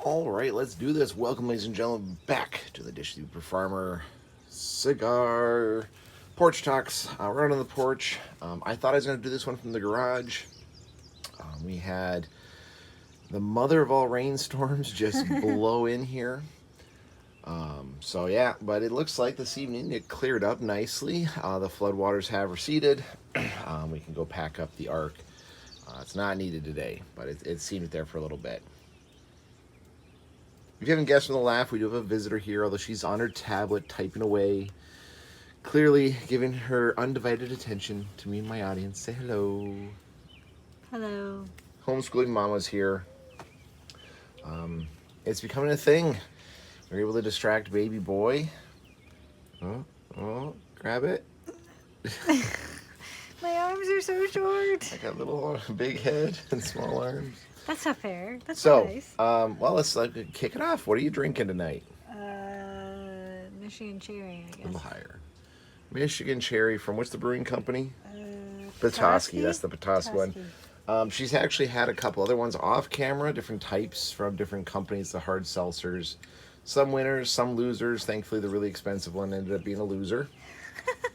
All right, let's do this. Welcome, ladies and gentlemen, back to the Dish Super Farmer Cigar Porch Talks. We're out on the porch. I thought I was going to do this one from the garage. We had the mother of all rainstorms just blow in here. So yeah, but it looks like this evening it cleared up nicely. The floodwaters have receded. We can go pack up the ark. It's not needed today, but it seemed there for a little bit. If you haven't guessed from the laugh, we do have a visitor here, although she's on her tablet typing away, clearly giving her undivided attention to me and my audience. Say hello. Hello. Homeschooling Mama's here. It's becoming a thing. We're able to distract baby boy. Oh, grab it. My arms are so short. I got little big head and small arms. That's not fair. That's So, nice. well, let's kick it off. What are you drinking tonight? Michigan cherry, I A little guess. higher. Michigan cherry from what's the brewing company? Petoskey? That's the Petoskey one. She's actually had a couple other ones off camera, different types from different companies, the hard seltzers. Some winners, some losers. Thankfully, the really expensive one ended up being a loser.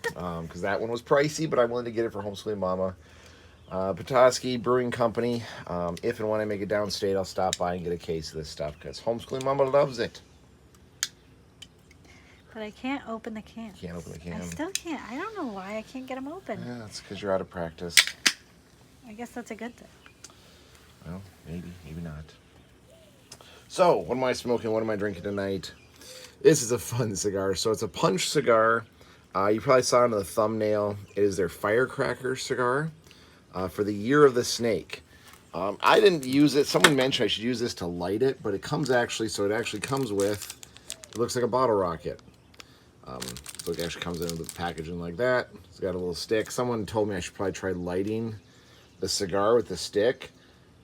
Because that one was pricey, but I wanted to get it for Homeschooling Mama. Petoskey Brewing Company. If and when I make it downstate, I'll stop by and get a case of this stuff because Homeschooling Mama loves it. But I can't open the can. Can't open the can. I still can't. I don't know why I can't get them open. Yeah, that's because you're out of practice. I guess that's a good thing. Well, maybe not. So, what am I smoking? What am I drinking tonight? This is a fun cigar. So, it's a punch cigar. You probably saw it on the thumbnail. It is their firecracker cigar for the Year of the Snake. I didn't use it. Someone mentioned I should use this to light it, but it comes actually, so it actually comes with, it looks like a bottle rocket. So it actually comes in the packaging like that. It's got a little stick. Someone told me I should probably try lighting the cigar with the stick.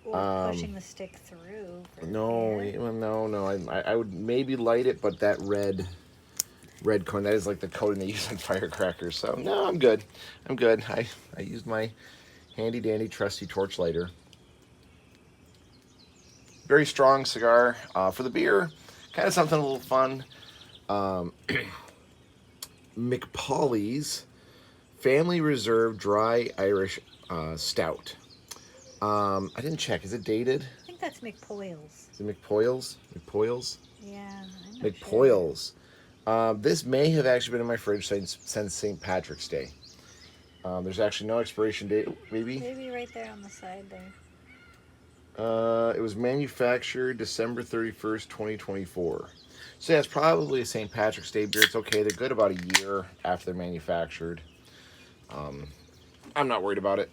Or pushing the stick through. No, I would maybe light it, but that red coin, that is like the coating they use on firecrackers. So no, I'm good. I used my handy dandy trusty torch lighter. Very strong cigar. For the beer, kind of something a little fun. McPauley's Family Reserve Dry Irish Stout. I didn't check. Is it dated? I think that's McPoyle's. Is it McPoyle's? McPoyle's? Yeah. I'm not McPoyle's. This may have actually been in my fridge since St. Patrick's Day. There's actually no expiration date. Maybe? Maybe right there on the side there. It was manufactured December 31st, 2024. So yeah, it's probably a St. Patrick's Day beer. It's okay. They're good about a year after they're manufactured. I'm not worried about it.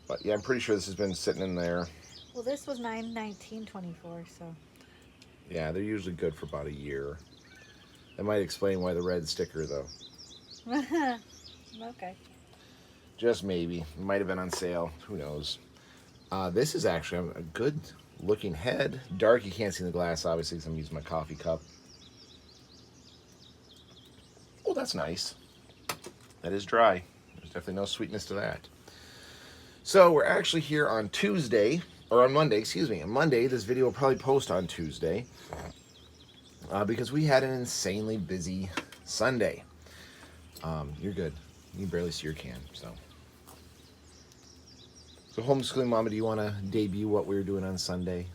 But yeah, I'm pretty sure this has been sitting in there. Well, this was 9/19/24, so. Yeah, they're usually good for about a year. That might explain why the red sticker, though. Okay. Just maybe. It might have been on sale. Who knows? This is actually a good looking head. Dark, you can't see in the glass, obviously, because I'm using my coffee cup. Oh, that's nice. That is dry. There's definitely no sweetness to that. So we're actually here on Tuesday, or on Monday, excuse me. On Monday, this video will probably post on Tuesday. Because we had an insanely busy Sunday. You're good. You can barely see your can, so. So Homeschooling Mama, do you want to debut what we were doing on Sunday?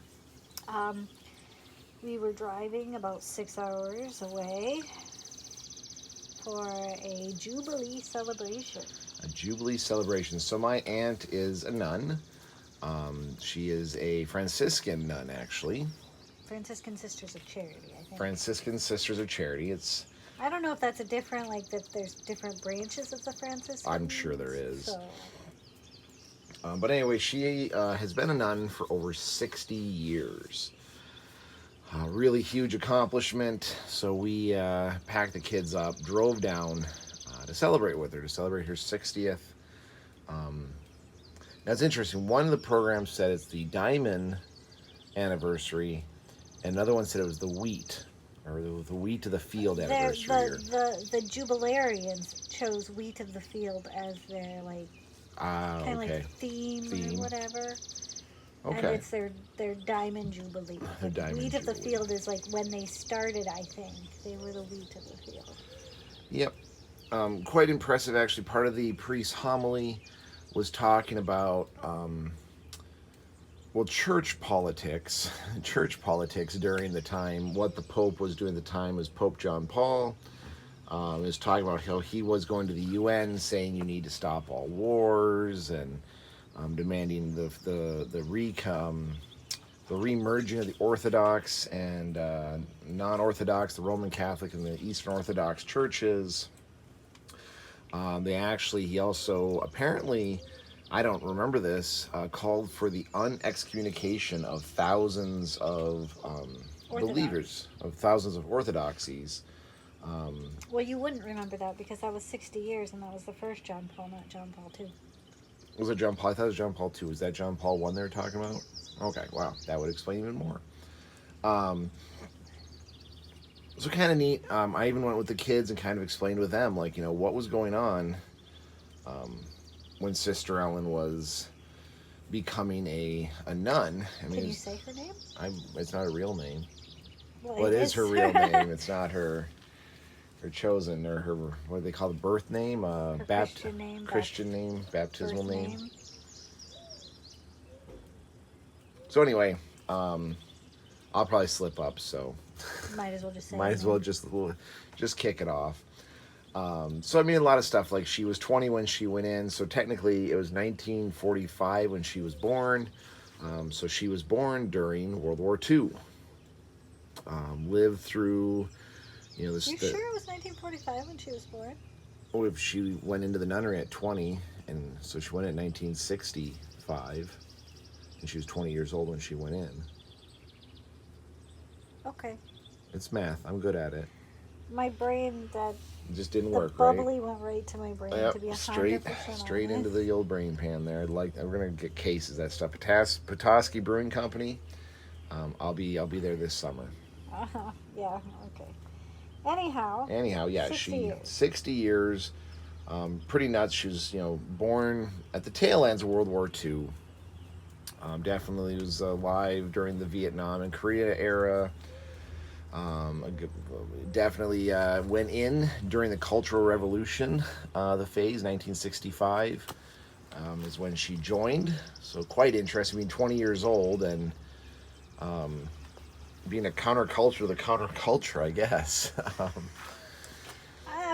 We were driving about 6 hours away for a Jubilee celebration. A Jubilee celebration. So my aunt is a nun. She is a Franciscan nun, actually. Franciscan Sisters of Charity, I think. Franciscan Sisters of Charity. It's. I don't know if that's a different, like, that there's different branches of the Franciscans. I'm sure there is. So. But anyway, she has been a nun for over 60 years. Really huge accomplishment. So we packed the kids up, drove down to celebrate with her, to celebrate her 60th. Now it's interesting. One of the programs said it's the diamond anniversary, and another one said it was the wheat, or the wheat of the field anniversary. The Jubilarians chose wheat of the field as their, like, kind of okay. like theme or whatever. And Okay. it's their diamond jubilee. Their The diamond wheat of the jubilee. field is like when they started. I think they were the wheat of the field. Yep. Quite impressive, actually. Part of the priest's homily was talking about, well, church politics. Church politics during the time. What the Pope was doing at the time was Pope John Paul. Was talking about how he was going to the UN saying you need to stop all wars and demanding the remerging of the Orthodox and non-Orthodox, the Roman Catholic and the Eastern Orthodox churches. He also apparently, I don't remember this, called for the unexcommunication of thousands of believers, of thousands of orthodoxies. Well, you wouldn't remember that because that was 60 years, and that was the first John Paul, not John Paul II. Was it John Paul? I thought it was John Paul II. Was that John Paul I they were talking about? Okay, wow, that would explain even more. So kind of neat. I even went with the kids and kind of explained with them, like, what was going on when Sister Ellen was becoming a nun. I mean, Can you say her name? It's not a real name. Well, It is her real name. It's not her chosen, or her, what do they call the birth name? Christian name, baptismal name. So anyway, I'll probably slip up, so Might as well just say. might as well just kick it off. So I mean, a lot of stuff, like she was 20 when she went in, so technically it was 1945 when she was born. So she was born during World War II. Lived through, this. You sure it was 1945 when she was born? Oh, if she went into the nunnery at 20, and so she went in 1965, and she was 20 years old when she went in. Okay. It's math. I'm good at it. My brain, It just didn't the work, right? bubbly went right to my brain, Yep, to be 100% straight honest. into the old brain pan there. We're gonna get cases of that stuff. Petoskey Brewing Company. I'll be there this summer. Yeah. Okay. Anyhow, Yeah, 60 years. 60 years. Pretty nuts. She was, born at the tail ends of World War II. Definitely was alive during the Vietnam and Korea era. Definitely went in during the Cultural Revolution, the phase, 1965, is when she joined. So quite interesting. Being 20 years old and being a counterculture to the counterculture, I guess.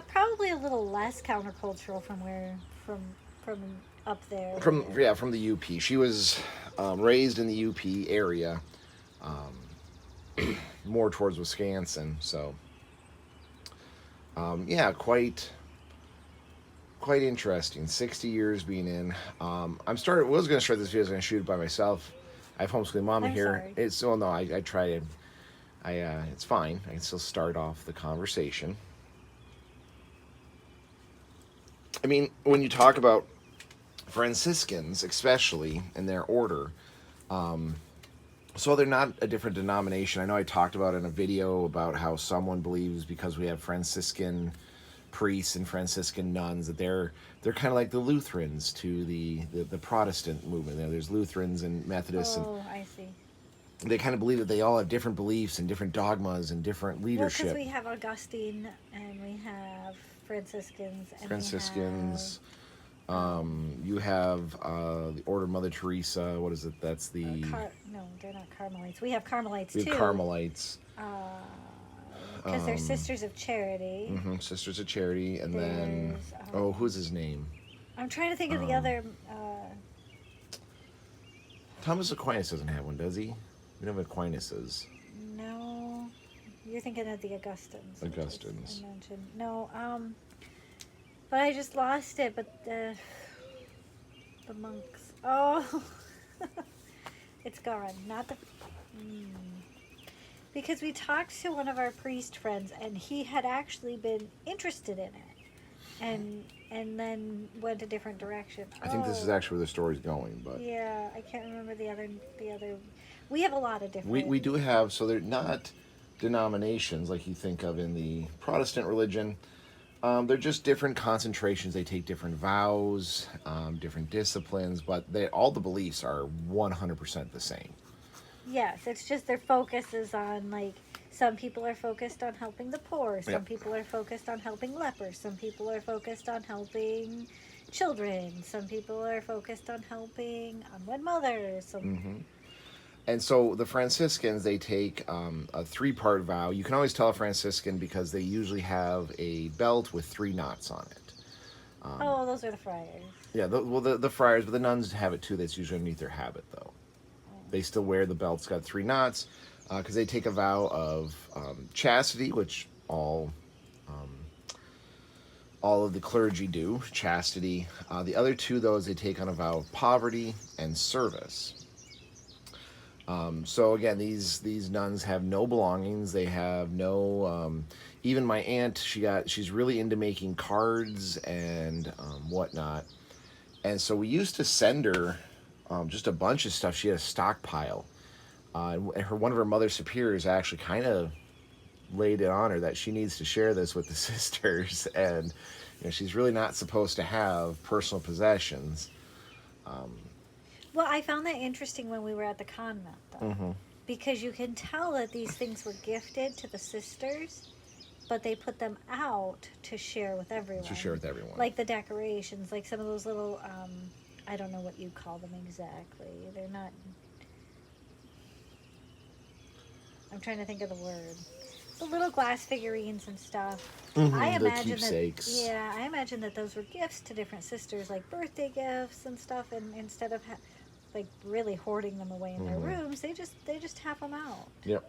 Probably a little less countercultural from up there. From the UP. She was raised in the UP area, more towards Wisconsin. So, quite interesting. 60 years being in. Was going to start this video. I was going to shoot it by myself. I have homeschooling mom I'm here. sorry. I try to. It's fine. I can still start off the conversation. I mean, when you talk about Franciscans, especially in their order, so they're not a different denomination. I know I talked about in a video about how someone believes because we have Franciscan priests and Franciscan nuns that they're kind of like the Lutherans to the Protestant movement. There's Lutherans and Methodists, Oh, I see. and they kind of believe that they all have different beliefs and different dogmas and different Well, leadership. because we have Augustine and we have Franciscans. And Franciscans. You have the Order of Mother Teresa. What is it? That's the. No, they're not Carmelites. We have Carmelites the too. Carmelites. Because they're Sisters of Charity. Sisters of Charity, and then who's his name? I'm trying to think of the other. Thomas Aquinas doesn't have one, does he? We don't have Aquinas. No, you're thinking of the Augustins. Augustins. I mentioned no. But I just lost it. But the monks. Oh, it's gone. Not the. Because we talked to one of our priest friends, and he had actually been interested in it, and then went a different direction. I think this is actually where the story's going, but yeah, I can't remember the other. We have a lot of different. we do have, so they're not denominations like you think of in the Protestant religion. They're just different concentrations. They take different vows, different disciplines, but all the beliefs are 100% the same. Yes, it's just their focus is on like some people are focused on helping the poor, some Yep. people are focused on helping lepers, some people are focused on helping children, some people are focused on helping unwed mothers. Some And so the Franciscans, they take a three-part vow. You can always tell a Franciscan because they usually have a belt with three knots on it. oh, those are the friars. Yeah, the friars, but the nuns have it too. That's usually underneath their habit, though. They still wear the belts, got three knots, because they take a vow of chastity, which all of the clergy do, chastity. The other two, though, is they take on a vow of poverty and service. So again, these nuns have no belongings. They have no. Even my aunt, she's really into making cards and whatnot. And so we used to send her just a bunch of stuff. She had a stockpile. One of her mother superiors actually kind of laid it on her that she needs to share this with the sisters, and she's really not supposed to have personal possessions. Well, I found that interesting when we were at the convent, though, because you can tell that these things were gifted to the sisters, but they put them out to share with everyone. To share with everyone. Like the decorations, like some of those little, I don't know what you call them exactly. They're not. I'm trying to think of the word. The little glass figurines and stuff. I The imagine keepsakes. that. Yeah, I imagine that those were gifts to different sisters, like birthday gifts and stuff. And instead of like really hoarding them away in their rooms, they just have them out. Yep.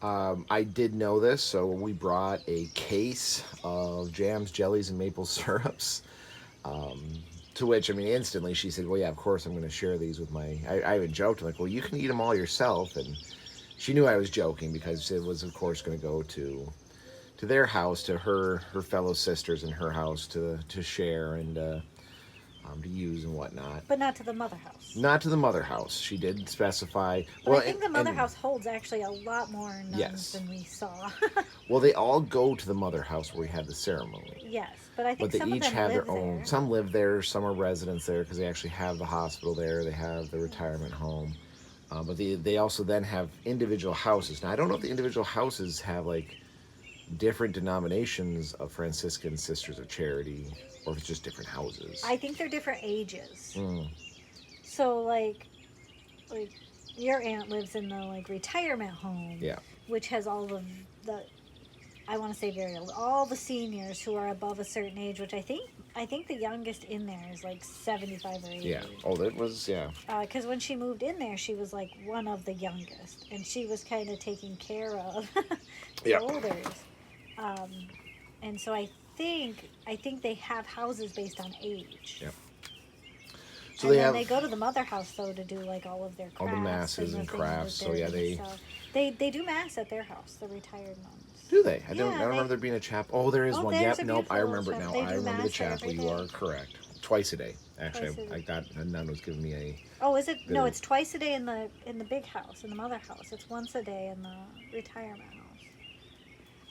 I did know this, so when we brought a case of jams, jellies, and maple syrups, to which, I mean, instantly she said, well, yeah, of course I'm going to share these with my... I even joked, like, well, you can eat them all yourself, and she knew I was joking because it was, of course, going to go to their house, to her fellow sisters in her house to share and to use and whatnot. But not to the mother house. Not to the mother house. She did specify. But I think the mother house holds actually a lot more nuns Yes. than we saw. Well, they all go to the mother house where we had the ceremony. Yes, but I think But they some each of them have live their own. there. Some live there. Some are residents there because they actually have the hospital there. They have the retirement home. But they also then have individual houses. Now, I don't know if the individual houses have like different denominations of Franciscan Sisters of Charity, or if it's just different houses. I think they're different ages. Mm. So like your aunt lives in the like retirement home, Yeah. which has all of the, I want to say very old, all the seniors who are above a certain age, which I think the youngest in there is like 75 or 80. Yeah. Oh, that was, yeah. Because when she moved in there, she was like one of the youngest, and she was kind of taking care of the Yeah. olders. And so I think they have houses based on age. Yep. So And they then have they go to the mother house though to do like all of their crafts, all the masses and the things crafts. that So yeah, they're doing. So they do mass at their house, the retired nuns. do they? I Yeah, remember there being a chapel. Oh, there is Oh, one. there's Yep. a Nope. I beautiful remember it chapel. now. They I do remember the mass chapel. every You day. are correct. Twice a day. Actually, Twice a I day. got a nun was giving me a. Oh, is it? Bit No, of- it's twice a day in the big house, in the mother house. It's once a day in the retirement house.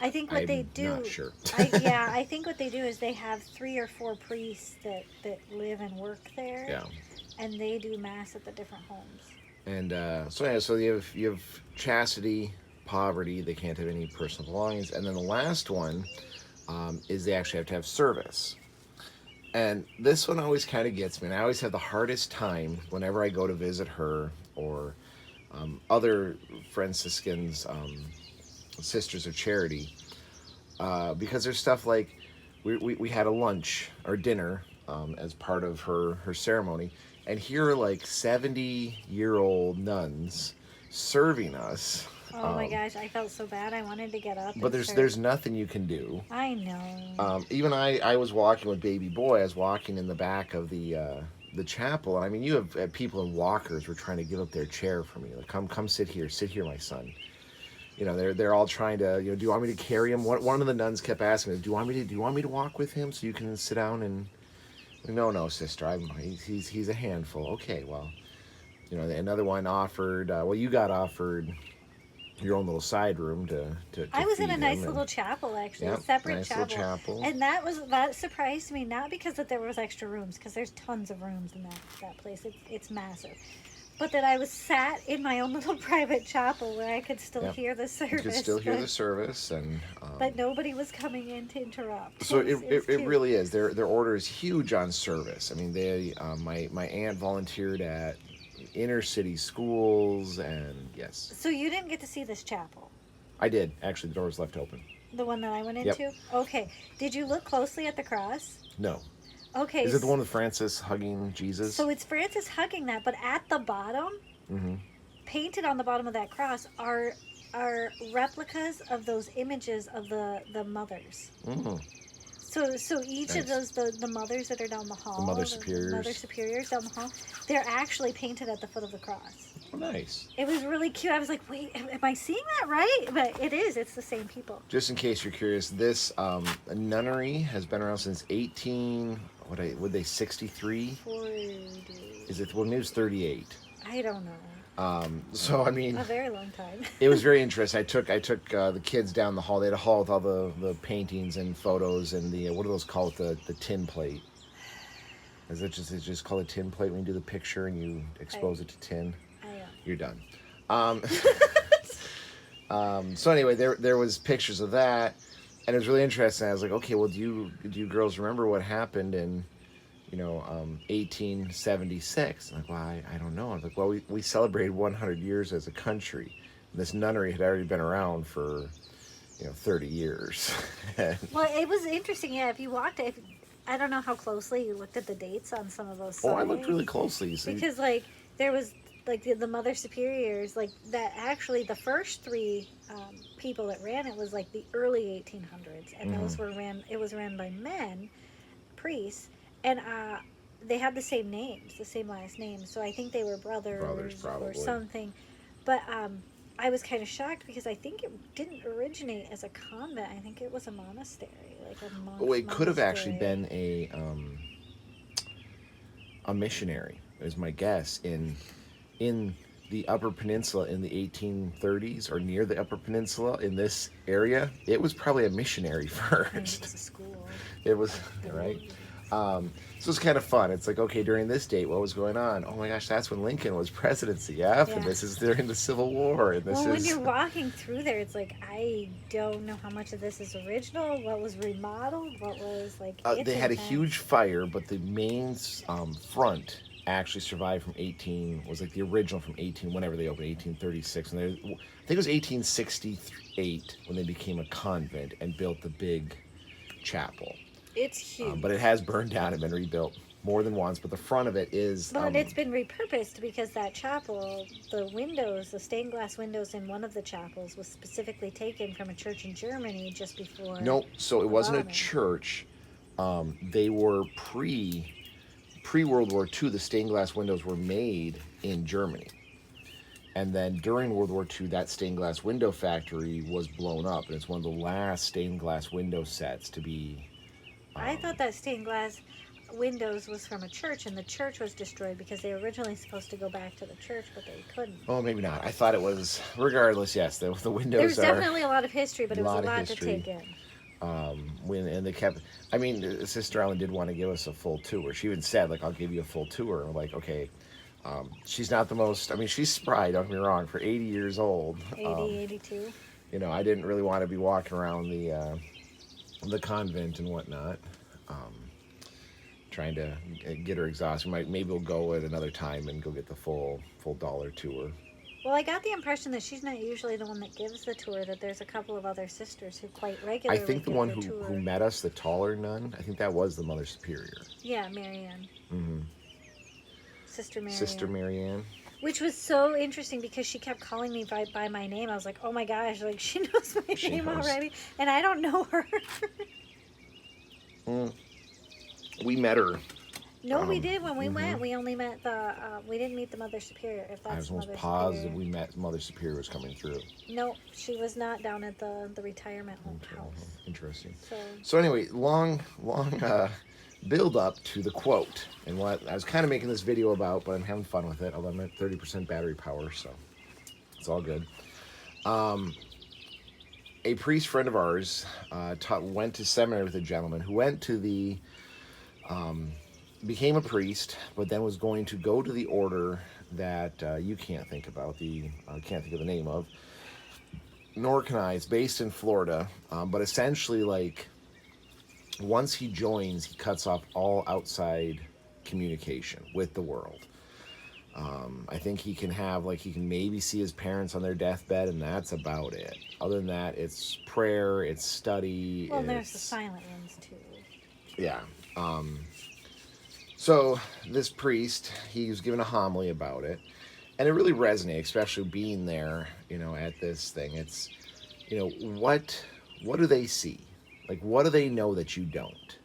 I think what they I'm do. not sure. I think what they do is they have 3 or 4 priests that live and work there. Yeah. And they do mass at the different homes. And so you have chastity, poverty. They can't have any personal belongings, and then the last one is they actually have to have service. And this one always kind of gets me. And I always have the hardest time whenever I go to visit her or other Franciscans, Sisters of Charity, because there's stuff like we had a lunch or dinner as part of her ceremony, and here are like 70-year-old nuns serving us. Oh my gosh, I felt so bad. I wanted to get up. But and there's nothing you can do. I know. Even I was walking with baby boy. I was walking in the back of the chapel, and I mean, you have people in walkers were trying to give up their chair for me. Like, come sit here, my son. You know, they're all trying to, do you want me to carry him? One of the nuns kept asking me, do you want me to walk with him so you can sit down? And no, sister, he's a handful. Okay, well, another one offered. You got offered your own little side room to I was in a feed nice him, little chapel, actually, Yep, a separate nice little chapel. chapel. And that surprised me, not because that there was extra rooms, because there's tons of rooms in that place. It's massive. But that I was sat in my own little private chapel where I could still Yep. hear the service. You could still hear the service, and but nobody was coming in to interrupt. so It was it cute. really is. Their order is huge on service. I mean, they my aunt volunteered at inner city schools, and yes, So you didn't get to see this chapel, I did actually. The door was left open. the one that I went Yep. into? Okay. Did you look closely at the cross? No, Okay. is it the one with Francis hugging Jesus? So it's Francis hugging that, but at the bottom, Mm-hmm. painted on the bottom of that cross are replicas of those images of the mothers. Mm-hmm. So each of Nice. those the mothers that are down the hall, The Mother Superiors. Mother Superiors down the hall, they're actually painted at the foot of the cross. Oh, nice. It was really cute. I was like, wait, am I seeing that right? But it is. It's the same people. Just in case you're curious, this nunnery has been around since 63? 40. Is it? Well, maybe it was 38. I don't know. So I mean, A very long time. it was very interesting. I took the kids down the hall. They had a hall with all the paintings and photos and the what are those called? The tin plate. Is it just called a tin plate when you do the picture and you expose it to tin? You're done. So anyway, there was pictures of that, and it was really interesting. I was like, okay, well, do you girls remember what happened in 1876? I'm like, well, I don't know. I'm like, well, we celebrated 100 years as a country. And this nunnery had already been around for 30 years. Well, it was interesting. Yeah, if you walked it, I don't know how closely you looked at the dates on some of those signs. Oh, I looked really closely. See? Because there was the Mother Superiors, that actually the first three people that ran it was the early 1800s, and those were it was ran by men, priests, and they had the same names, the same last names. So I think they were brothers probably. or something. But I was kind of shocked because I think it didn't originate as a convent. I think it was a monastery, a monk. Oh, it could have actually been a missionary, is my guess, in the Upper Peninsula in the 1830s, or near the Upper Peninsula in this area. It was probably a missionary first. It was a school. It was, right? So it's kind of fun. It's like, okay, during this date, what was going on? Oh my gosh, that's when Lincoln was presidency. Yeah. And this is during the Civil War. And when you're walking through there, it's like, I don't know how much of this is original, what was remodeled, what was they had a huge fire, but the main front actually survived from was the original from whenever they opened, 1836. And I think it was 1868 when they became a convent and built the big chapel. It's huge. But it has burned down and been rebuilt more than once. But the front of it is... But it's been repurposed because that chapel, the windows, the stained glass windows in one of the chapels was specifically taken from a church in Germany just before... No, so it wasn't a bombing. church. They were pre-World War II, the stained glass windows were made in Germany. And then during World War II, that stained glass window factory was blown up. And it's one of the last stained glass window sets to be... I thought that stained glass windows was from a church, and the church was destroyed because they were originally supposed to go back to the church, but they couldn't. Oh, maybe not. I thought it was... Regardless, yes, the windows There's definitely a lot of history, but it was a lot to history. take in. And they kept... I mean, Sister Ellen did want to give us a full tour. She even said, I'll give you a full tour. I'm like, okay... she's not the most... I mean, she's spry, don't get me wrong, for 80 years old. 82. I didn't really want to be walking around the convent and whatnot, trying to get her exhausted. Maybe we'll go at another time and go get the full dollar tour. Well, I got the impression that she's not usually the one that gives the tour, that there's a couple of other sisters who quite regularly I think the give one the who tour. met us, the taller nun, I think that was the Mother Superior. Yeah, Marianne. Mm-hmm. Sister Marianne. Sister Marianne. Which was so interesting because she kept calling me by my name. I was like, oh my gosh, she knows my name already. And I don't know her. We met her. No, we did when we went. We only met we didn't meet the Mother Superior. If that's I was almost Mother positive Superior. we met Mother Superior was coming through. No, she was not down at the retirement house. Interesting. So anyway, long build up to the quote, and what I was kind of making this video about, but I'm having fun with it. Although I'm at 30% battery power, so it's all good. A priest friend of ours went to seminary with a gentleman who went to the became a priest, but then was going to go to the order that you can't think about can't think of the name of, nor can I. It's based in Florida, but essentially, like, once he joins, he cuts off all outside communication with the world. I think he can have, like, he can maybe see his parents on their deathbed, and that's about it. Other than that, it's prayer, it's study. Well, there's the silent ones too. Yeah. So this priest, he was given a homily about it, and it really resonated, especially being there, at this thing. It's, what do they see? Like, what do they know that you don't?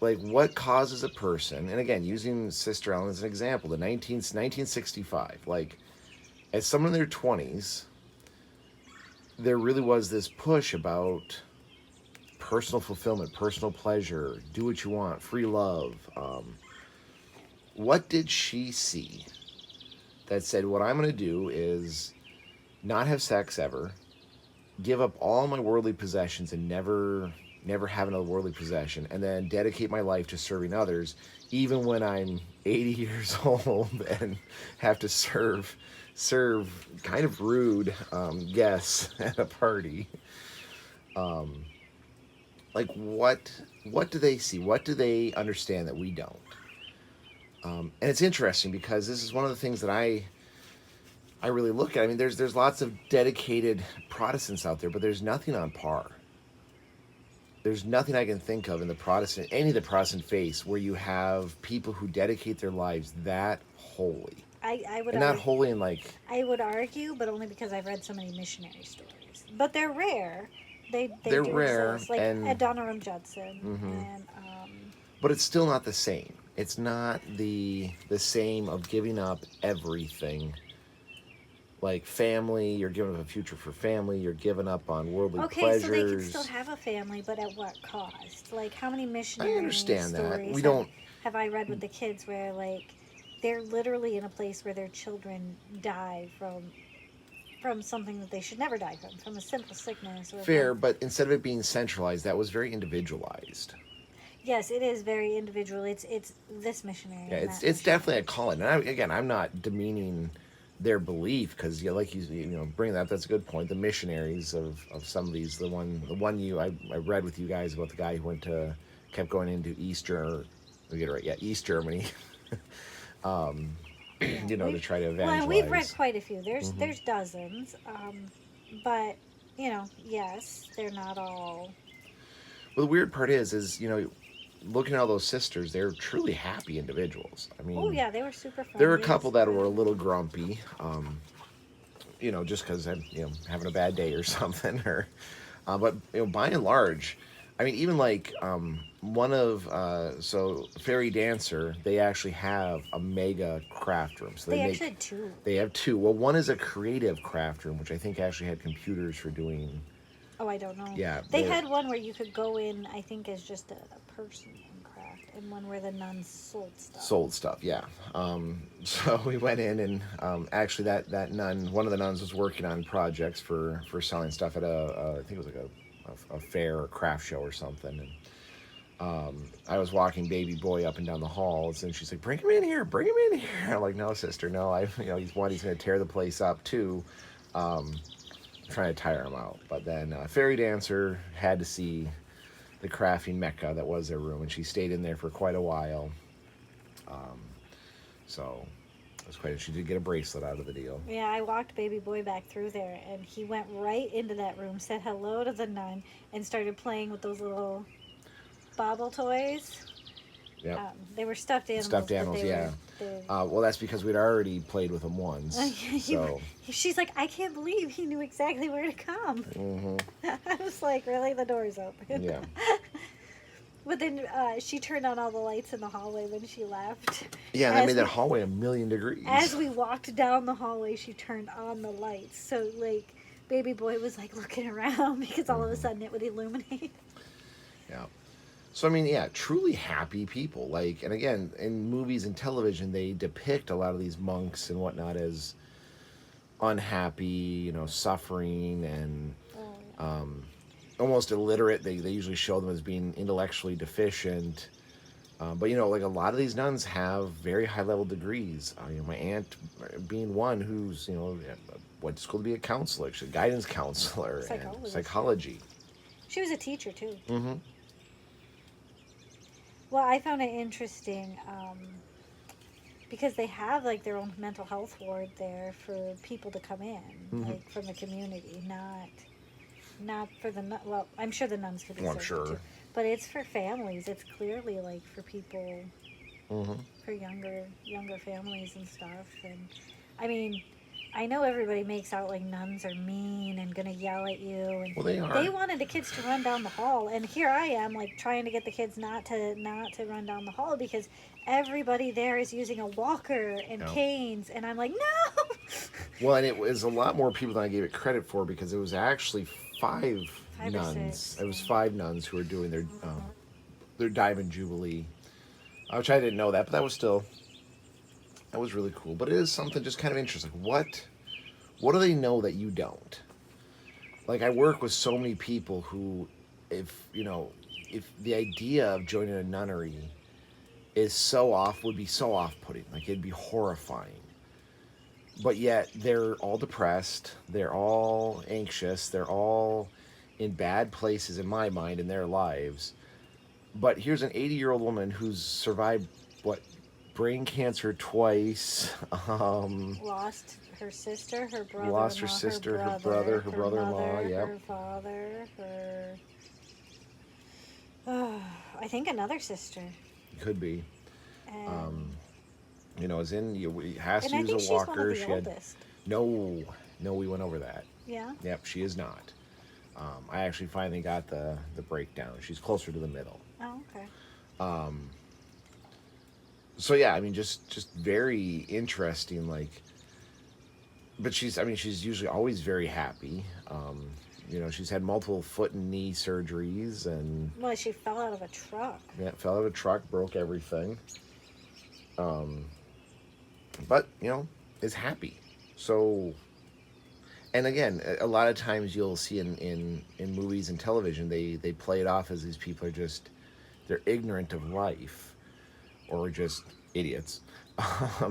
Like, what causes a person, and again, using Sister Ellen as an example, 1965, like, as someone in their 20s, there really was this push about personal fulfillment, personal pleasure, do what you want, free love. What did she see that said, what I'm going to do is not have sex ever, give up all my worldly possessions and never have another worldly possession, and then dedicate my life to serving others, even when I'm 80 years old and have to serve kind of rude guests at a party. Like, what do they see? What do they understand that we don't? And it's interesting because this is one of the things that I really look at. I mean, there's lots of dedicated Protestants out there, but there's nothing on par. There's nothing I can think of in any of the Protestant faiths where you have people who dedicate their lives that holy. I would and not holy in, like, I would argue, but only because I've read so many missionary stories. But they're rare. They're do rare, exist. Like and Adoniram Judson. Mm-hmm. And but it's still not the same. It's not the same of giving up everything. Like family, you're giving up a future for family. You're giving up on worldly pleasures. Okay, so they can still have a family, but at what cost? Like, how many missionary I understand stories that. have I read with the kids where, like, they're literally in a place where their children die from something that they should never die from a simple sickness. Or Fair, but instead of it being centralized, that was very individualized. Yes, it is very individual. It's this missionary. Yeah, it's definitely a calling. And I'm not demeaning their belief, because like you bring that up, that's a good point. The missionaries of some of these, the one I read with you guys about the guy who kept going into East Germany. We get it right, yeah, East Germany. To try to evangelize. Well, we've read quite a few. There's dozens, but yes, they're not all. Well, the weird part is looking at all those sisters, they're truly happy individuals. I mean, oh yeah, they were super friendly. There were a couple that were a little grumpy, just because I'm having a bad day or something, but by and large, I mean, even like one of Fairy Dancer, they actually have a mega craft room. So they actually had two. They have two. Well, one is a creative craft room, which I think actually had computers for doing. Oh, I don't know. Yeah, they had one where you could go in, I think, as just a person and craft, and one where the nuns sold stuff. Sold stuff, yeah. So we went in, and actually that nun, one of the nuns, was working on projects for selling stuff at I think it was like a fair or craft show or something. And I was walking baby boy up and down the halls, and she's like, "Bring him in here, bring him in here." I'm like, "No, sister, no. He's going to tear the place up too." Trying to tire him out, but then Fairy Dancer had to see the crafting mecca that was their room, and she stayed in there for quite a while. So it was quite. She did get a bracelet out of the deal. Yeah, I walked baby boy back through there, and he went right into that room, said hello to the nun, and started playing with those little bobble toys. Yeah, they were stuffed animals. Stuffed animals, yeah. Well, that's because we'd already played with them once. So she's like, I can't believe he knew exactly where to come. Mm-hmm. I was like, really? The door's open. Yeah. But then she turned on all the lights in the hallway when she left. Yeah, that made that hallway 1,000,000 degrees. As we walked down the hallway, she turned on the lights. So, like, baby boy was, like, looking around because all of a sudden it would illuminate. Yeah. So, I mean, yeah, truly happy people. Like, and again, in movies and television, they depict a lot of these monks and whatnot as, unhappy, suffering, and Oh, yeah. almost illiterate. They usually show them as being intellectually deficient. But like a lot of these nuns have very high level degrees. My aunt being one who's went to school to be a counselor, she's a guidance counselor and Psychologist, yeah. psychology. She was a teacher too. Mm-hmm. Well, I found it interesting because they have like their own mental health ward there for people to come in, Mm-hmm. like from the community, not for the well. I'm sure the nuns could be Well, I'm served too, sure. but it's for families. It's clearly like for people, Mm-hmm. for younger families and stuff. And I mean, I know everybody makes out like nuns are mean and gonna yell at you, and Well, they they are. wanted the kids to run down the hall, and here I am like trying to get the kids not to run down the hall because everybody there is using a walker and No. canes, and I'm like, no. Well, and it was a lot more people than I gave it credit for because it was actually five Five or nuns. six, It was yeah. 5 nuns who were doing their diamond jubilee, which I didn't know that, but that was really cool. But it is something just kind of interesting. What do they know that you don't? Like I work with so many people who, if the idea of joining a nunnery would be so off-putting, like it'd be horrifying. But yet they're all depressed, they're all anxious, they're all in bad places in my mind in their lives. But here's an 80-year-old woman who's survived what, brain cancer twice, Lost her sister, her brother, lost her sister, her brother, her brother-in-law. mother, Yep, her father, her. I think another sister, could be. and Is in has and to I use think a she's one of walker. the She had oldest. no, no. We went over that. Yeah. Yep, she is not. I actually finally got the breakdown. She's closer to the middle. Oh, okay. So yeah, I mean, just very interesting. Like, but she's usually always very happy. She's had multiple foot and knee surgeries, and Well, she fell out of a truck. yeah, fell out of a truck, broke everything. But is happy. So, and again, a lot of times you'll see in movies and television, they play it off as these people are they're ignorant of life or just idiots.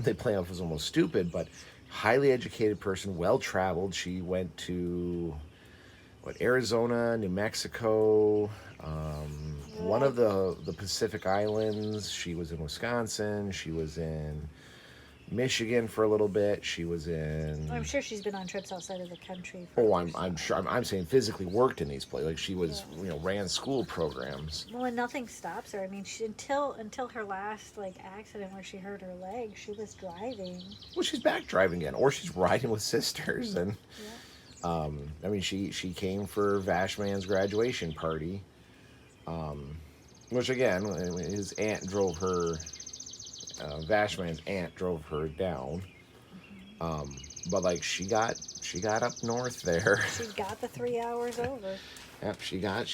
They play off as almost stupid, but highly educated person, well traveled. She went to Arizona, New Mexico, one Right. of the Pacific Islands. She was in Wisconsin. She was in Michigan for a little bit. She was in. I'm sure she's been on trips outside of the country. Oh, For I'm stuff. sure. I'm saying physically worked in these places. Like she was, Yeah. ran school programs. Well, and nothing stops her. I mean, until her last like accident where she hurt her leg, she was driving. Well, she's back driving again, or she's riding with sisters, and Yeah. I mean, she came for Vashman's graduation party, which again, his aunt drove her. Vashman's aunt drove her down, but like she got up north there. She got the 3 hours over. Yep, she got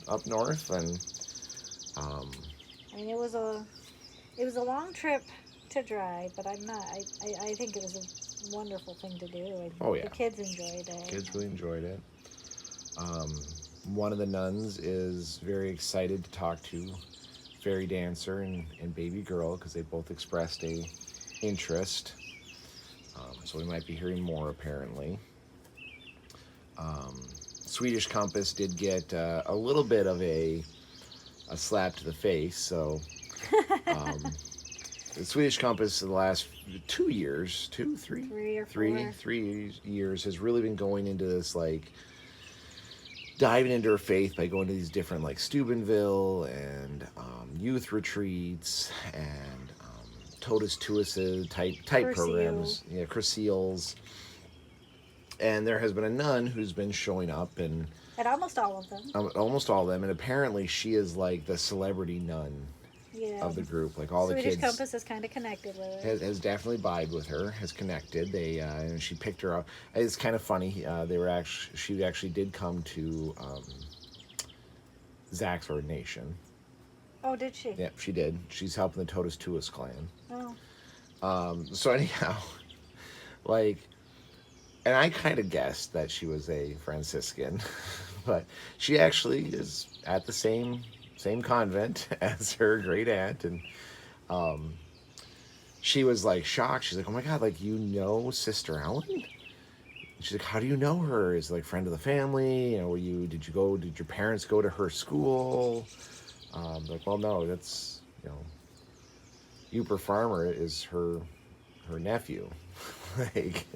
up north, and I mean, it was a long trip to drive, but I'm not. I think it was a wonderful thing to do. And Oh, yeah. the kids enjoyed it. kids really enjoyed it. One of the nuns is very excited to talk to Fairy Dancer and Baby Girl because they both expressed a interest. So we might be hearing more apparently. Swedish Compass did get a little bit of a slap to the face. So the Swedish Compass in the last 2 years, 2, 3, 3 or 4. 3 years has really been going into this like diving into her faith by going to these different like Steubenville and youth retreats and Totus Tuises type programs. Yeah, Crucials. And there has been a nun who's been showing up and At almost all of them. almost all of them, and apparently she is like the celebrity nun Yeah. of the group. Like all Swedish the kids Compass is kind of connected with it. has definitely vibed with her, has connected. They and she picked her up. It's kind of funny. She actually did come to Zach's ordination. Oh, did she? Yep, she did. She's helping the Totus Tuis clan. Oh. So anyhow, like And I kind of guessed that she was a Franciscan, but she actually is at the same convent as her great aunt, and she was like shocked. She's like, "Oh my god, like you know Sister Ellen?" And she's like, "How do you know her? Is it, like friend of the family? You know, did your parents go to her school?" Like, well, no, that's Uper Farmer is her nephew. Like,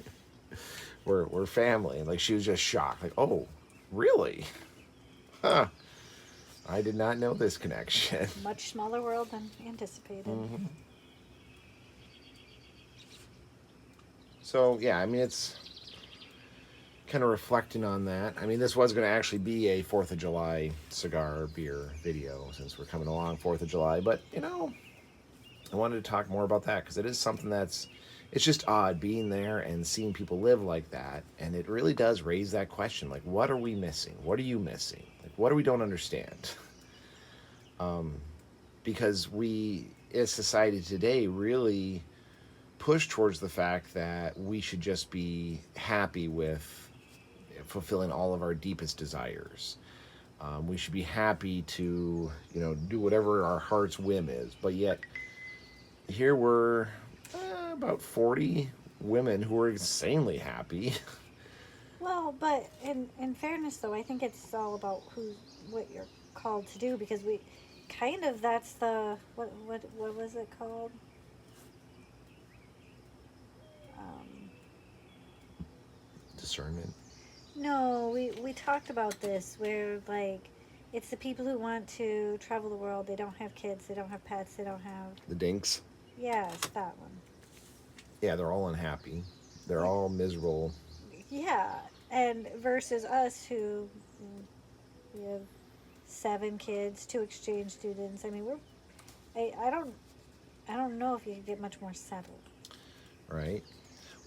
we're family. And like she was just shocked. Like, oh, really? Huh. I did not know this connection. Much smaller world than anticipated. Hmm. So yeah, I mean it's kind of reflecting on that. I mean, this was going to actually be a 4th of July cigar beer video since we're coming along 4th of July, but I wanted to talk more about that because it is something it's just odd being there and seeing people live like that, and it really does raise that question, like, what are we missing? What are you missing? Like, what do we don't understand? Because we, as society today, really push towards the fact that we should just be happy with fulfilling all of our deepest desires. We should be happy to, do whatever our heart's whim is. But yet, here we're about 40 women who are insanely happy. Well, but in fairness, though, I think it's all about what you're called to do, because we kind of, that's the what was it called? Um, Discernment. no, we talked about this where like it's the people who want to travel the world. They don't have kids. They don't have pets. They don't have. The dinks. Yes, that one. Yeah, they're all unhappy. They're all miserable. Yeah, and versus us who we have 7 kids, 2 exchange students. I mean, I don't know if you could get much more settled. Right?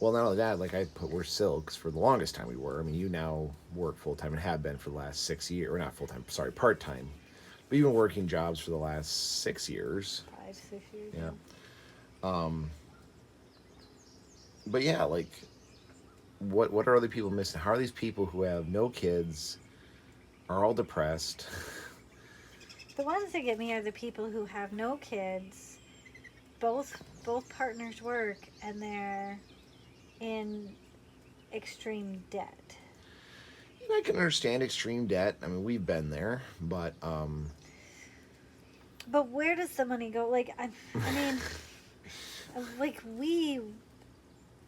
Well, not only that, like we're silks for the longest time we were. I mean, you now work full time and have been for the last 6 years, or not full time, sorry, part time. But you've been working jobs for the last 6 years. 5, 6 years. Yeah. But yeah, like, what are other people missing? How are these people who have no kids, are all depressed? The ones that get me are the people who have no kids, both partners work, and they're in extreme debt. And I can understand extreme debt. I mean, we've been there, but But where does the money go? Like I mean, like we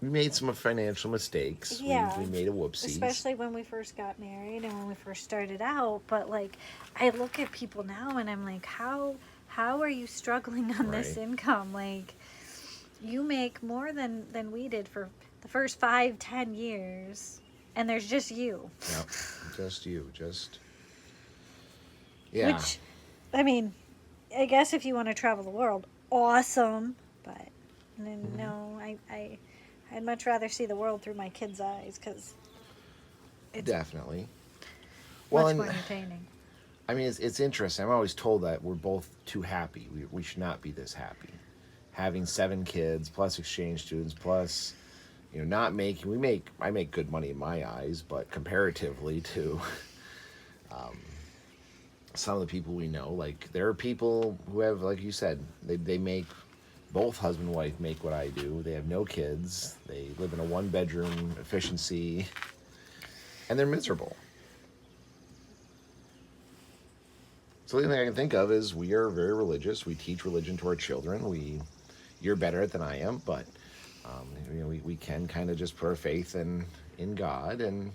made some financial mistakes. yeah, We made a whoopsies. especially when we first got married and when we first started out. But like, I look at people now and I'm like, how are you struggling on this Right. income? Like, you make more than we did for the first 5-10 years, and there's just you. Yep, just you, yeah. Which, I mean, I guess if you want to travel the world, awesome. But no, I'd much rather see the world through my kids' eyes, because it's Definitely. much And more entertaining. I mean, it's interesting. I'm always told that we're both too happy. We should not be this happy. Having 7 kids, plus exchange students, plus, not making, I make good money in my eyes, but comparatively to some of the people we know, like, there are people who have, like you said, they make, both husband and wife make what I do. They have no kids. They live in a 1-bedroom efficiency, and they're miserable. So the only thing I can think of is we are very religious. We teach religion to our children. You're better at it than I am, but we can kind of just put our faith in God, and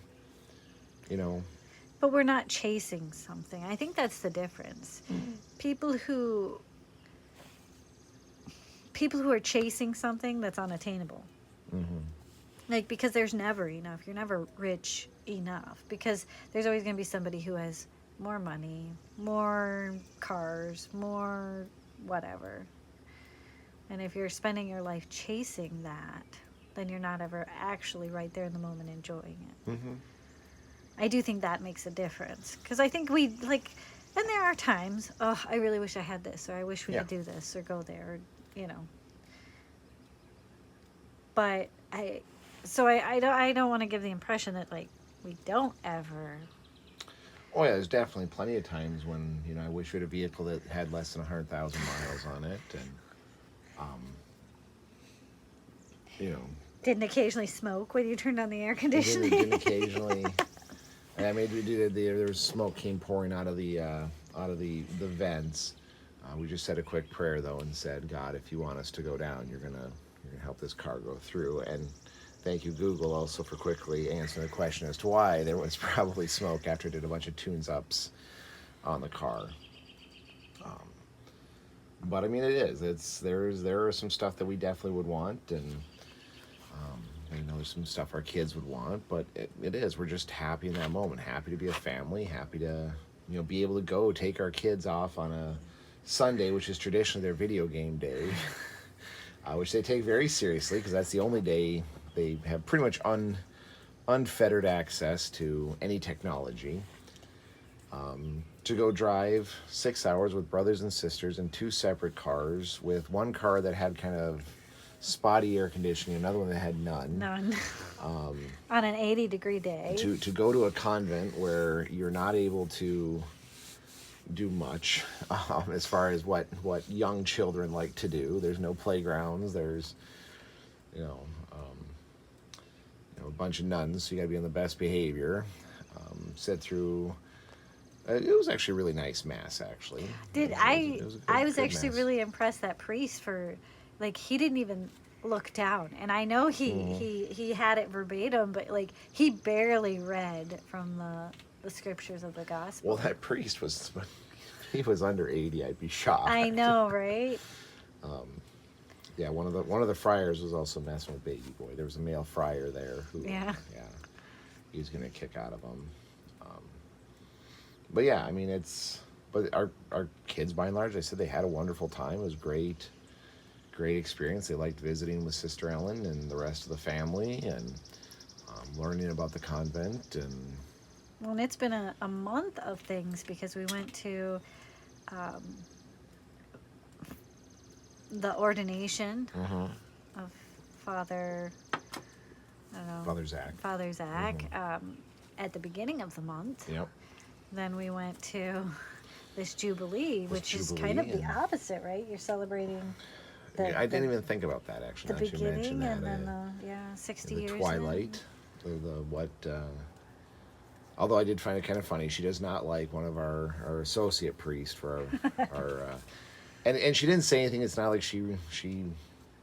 But we're not chasing something. I think that's the difference. People who are chasing something that's unattainable. Like, because there's never enough. You're never rich enough, because there's always going to be somebody who has more money, more cars, more whatever. And if you're spending your life chasing that, then you're not ever actually right there in the moment enjoying it. Mm-hmm. I do think that makes a difference, because I think we like, and there are times, oh, I really wish I had this, or I wish we could do this, or go there, or, But So I don't want to give the impression that like we don't ever. Oh yeah, there's definitely plenty of times when I wish we had a vehicle that had less than 100,000 miles on it, and um, you know, Didn't occasionally smoke when you turned on the air it didn't conditioning. occasionally. And I mean, there was smoke came pouring out of the vents. We just said a quick prayer though and said, God, if you want us to go down, you're gonna help this car go through. And thank you, Google, also for quickly answering the question as to why there was probably smoke after it did a bunch of tunes ups on the car. But I mean, it is. There are some stuff that we definitely would want, and there's some stuff our kids would want. But it is. We're just happy in that moment. Happy to be a family. Happy to be able to go take our kids off on a Sunday, which is traditionally their video game day, which they take very seriously because that's the only day they have pretty much unfettered access to any technology. To go drive 6 hours with brothers and sisters in two separate cars, with one car that had kind of spotty air conditioning, another one that had none. None. On an 80-degree day. To go to a convent where you're not able to do much as far as what young children like to do. There's no playgrounds. There's a bunch of nuns, so you got to be on the best behavior. Sit through. It was actually a really nice mass, actually. I was good actually mass. really impressed that priest for, like, he didn't even look down, and I know he had it verbatim, but like he barely read from the scriptures of the gospel. Well, that priest was, he was under 80. I'd be shocked. I know, right? Yeah, one of the friars was also messing with baby boy. There was a male friar there who, Yeah. he was gonna kick out of him. But yeah, I mean but our kids by and large, I said they had a wonderful time. It was great experience. They liked visiting with Sister Ellen and the rest of the family, and learning about the convent. And Well, and it's been a month of things because we went to the ordination of Father, I don't know, Father Zach. at the beginning of the month. Yep. Then we went to this Jubilee, which is kind of the opposite, right? You're celebrating I didn't even think about that, actually. the Now that you mentioned beginning that, and then 60 the years twilight, although I did find it kind of funny, she does not like one of our associate priests for our and she didn't say anything. It's not like she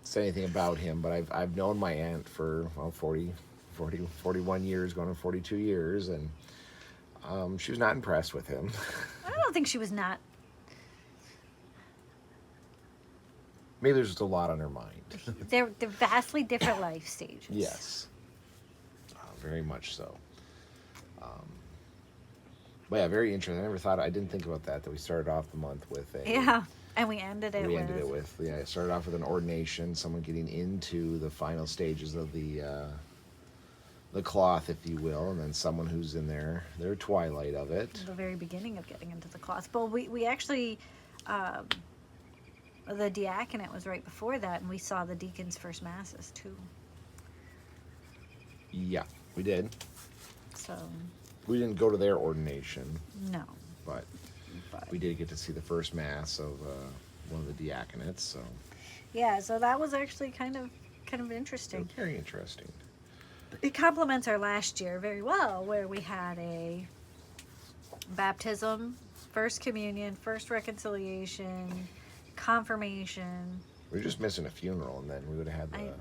said anything about him, but I've known my aunt for 41 years, going on 42 years, and she was not impressed with him. I don't think she was not. Maybe there's just a lot on her mind. They're vastly different life stages. Yes, very much so. But yeah, very interesting. I didn't think about that we started off the month with a... Yeah, and we ended it with... Yeah, it started off with an ordination, someone getting into the final stages of the cloth, if you will, and then someone who's in their twilight of it. The very beginning of getting into the cloth. But we actually... the diaconate was right before that, and we saw the deacon's first masses, too. Yeah, we did. So... We didn't go to their ordination. No. But we did get to see the first mass of one of the diaconates. So yeah, so that was actually kind of interesting. Very interesting. It complements our last year very well, where we had a baptism, first communion, first reconciliation, confirmation. We were just missing a funeral, and then we would have had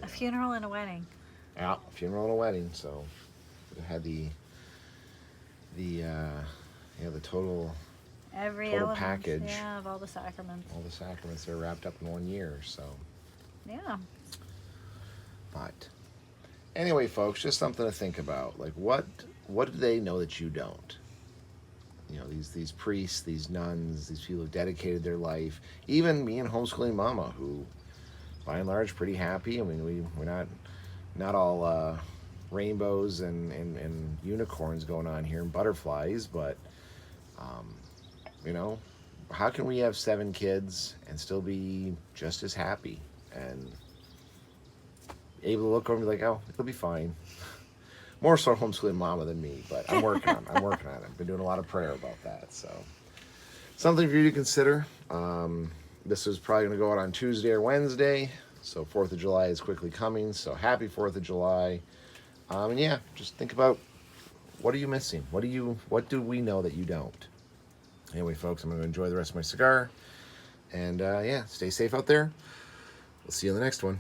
a funeral and a wedding. Yeah, a funeral and a wedding. So we had the total package of all the sacraments. All the sacraments are wrapped up in 1 year, so yeah. But anyway, folks, just something to think about. Like, what do they know that you don't? These priests, these nuns, these people who dedicated their life. Even me and homeschooling mama, who by and large pretty happy. I mean, we're not all rainbows and unicorns going on here and butterflies, but how can we have 7 kids and still be just as happy? And able to look over and be like, oh, it'll be fine. More so homeschooling mama than me, but I'm working on it. I'm working on it. I've been doing a lot of prayer about that. So something for you to consider. This is probably going to go out on Tuesday or Wednesday. So 4th of July is quickly coming. So happy 4th of July. And yeah, just think about, what are you missing? What do we know that you don't? Anyway, folks, I'm going to enjoy the rest of my cigar. And yeah, stay safe out there. We'll see you in the next one.